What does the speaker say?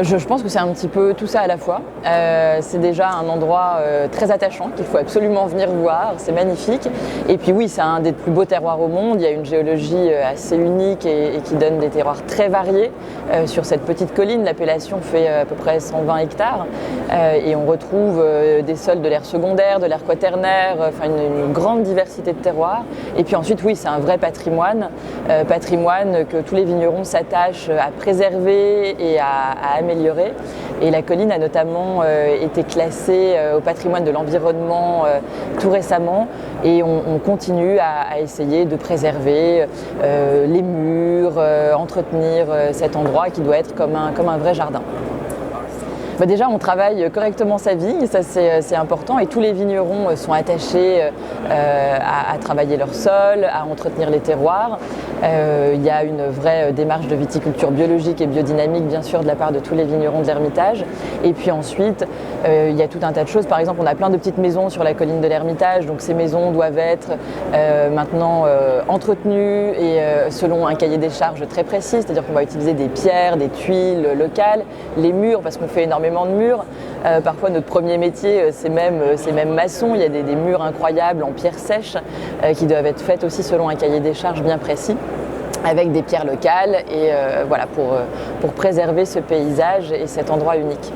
Je pense que c'est un petit peu tout ça à la fois. C'est déjà un endroit très attachant qu'il faut absolument venir voir, c'est magnifique. Et puis oui, c'est un des plus beaux terroirs au monde, il y a une géologie assez unique et qui donne des terroirs très variés. Sur cette petite colline, l'appellation fait à peu près 120 hectares et on retrouve des sols de l'ère secondaire, de l'ère quaternaire, enfin une grande diversité de terroirs. Et puis ensuite, oui, c'est un vrai patrimoine que tous les vignerons s'attachent à préserver et à améliorer. Et la colline a notamment été classée au patrimoine de l'environnement tout récemment et on continue à essayer de préserver les murs, entretenir cet endroit qui doit être comme un vrai jardin. Déjà, on travaille correctement sa vigne, ça c'est important, et tous les vignerons sont attachés à travailler leur sol, à entretenir les terroirs. Il y a une vraie démarche de viticulture biologique et biodynamique, bien sûr, de la part de tous les vignerons de l'Ermitage. Et puis ensuite, il y a tout un tas de choses. Par exemple, on a plein de petites maisons sur la colline de l'Ermitage, donc ces maisons doivent être maintenant entretenues et selon un cahier des charges très précis, c'est-à-dire qu'on va utiliser des pierres, des tuiles locales, les murs, parce qu'on fait énormément de murs. Parfois notre premier métier c'est même maçon, il y a des murs incroyables en pierre sèche qui doivent être faites aussi selon un cahier des charges bien précis avec des pierres locales et voilà pour préserver ce paysage et cet endroit unique.